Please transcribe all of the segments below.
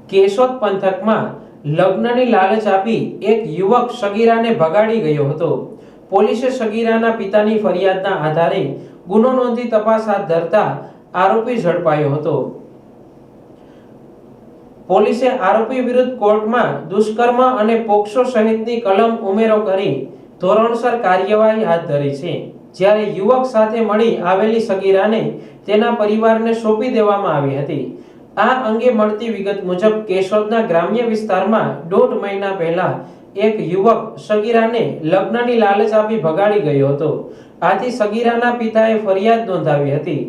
કેશોદ પંથકમાં લગ્નની લાલચ આપી એક યુવક સગીરાને ભગાડી ગયો હતો। પોલીસે સગીરાના પિતાની ફરિયાદના આધારે ગુનો નોંધી તપાસ હાથ ધરતા આરોપી ઝડપાયો હતો। પોલીસે આરોપી વિરુદ્ધ કોર્ટમાં દુષ્કર્મ અને પોક્સો સહિતની કલમ ઉમેરો કરી ધોરણસર કાર્યવાહી હાથ ધરી છે। જ્યારે યુવક સાથે મળી આવેલી સગીરાને તેના પરિવારને સોંપી દેવામાં આવી હતી। આ અંગે મળતી વિગત મુજબ કેશોદના ગ્રામ્ય વિસ્તારમાં 1.5 મહિના પહેલા એક યુવક સગીરાને લગ્નની લાલચ આપી ભગાડી ગયો હતો। આથી સગીરાના પિતાએ ફરિયાદ નોંધાવી હતી।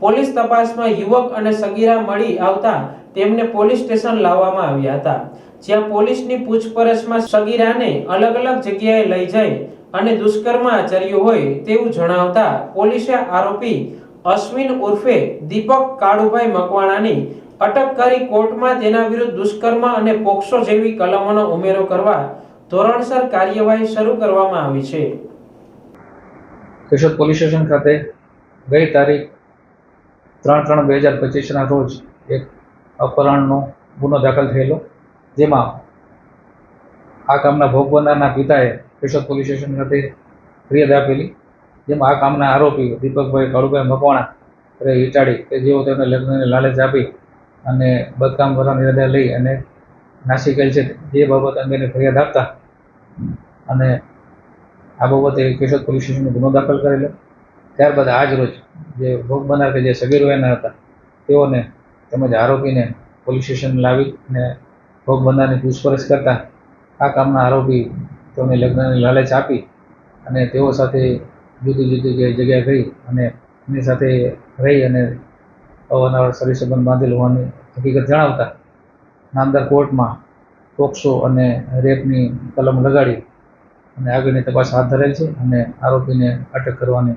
પોલીસ તપાસમાં યુવક અને સગીરા મળી આવતા તેમને પોલીસ સ્ટેશન લાવવામાં આવ્યા હતા, જ્યાં પોલીસની પૂછપરછમાં સગીરાને અલગ અલગ જગ્યાએ લઈ જઈ અને દુષ્કર્મ આચર્યું હોય તેવું જણાવતા પોલીસે આરોપી અશ્વિન ઉર્ફે દીપક કાળુભાઈ મકવાણાની અટક કરી કોર્ટમાં તેના વિરુદ્ધ દુષ્કર્મ અને પોક્સો જેવી કલમોનો ઉમેરો કરવા ધોરણસર કાર્યવાહી શરૂ કરવામાં આવી છે। કેશોદ પોલીસ સ્ટેશન ખાતે ગઈ તારીખ 3/3/2025 ના રોજ એક અપહરણનો ગુનો દાખલ થયેલો, જેમાં આ કામના ભોગ બનનારના પિતાએ કેશોદ પોલીસ સ્ટેશન ખાતે ફરિયાદ આપેલી, જેમાં આ કામના આરોપી દીપકભાઈ કાળુભાઈ મકવાણા રહે ઈટાળી કે જેઓ તેમને લગ્નની લાલચ આપી અને બદકામ કરવાનો નિર્ણય લઈ અને નાસી ગયેલ છે, જે બાબત અંગેની ફરિયાદ આપતા અને આ બાબતે કેશોદ પોલીસ સ્ટેશનમાં ગુનો દાખલ કરેલો। ત્યારબાદ આજ રોજ જે ભોગ બનનાર કે જે સગીર વયના હતા તેઓને તેમજ આરોપીને પોલીસ સ્ટેશન લાવી અને ભોગ બનનારની પૂછપરછ કરતા આ કામના આરોપી તેઓને લગ્નની લાલચ આપી અને તેઓ સાથે જુદી જુદી જગ્યાએ ગઈ અને એની સાથે રહી અને અવારનવાર શરીર સંબંધ બાંધેલ હોવાની હકીકત જણાવતા નામદાર કોર્ટમાં પોક્સો અને રેપની કલમ લગાડી અને આગળની તપાસ હાથ ધરેલ છે અને આરોપીને અટક કરવાની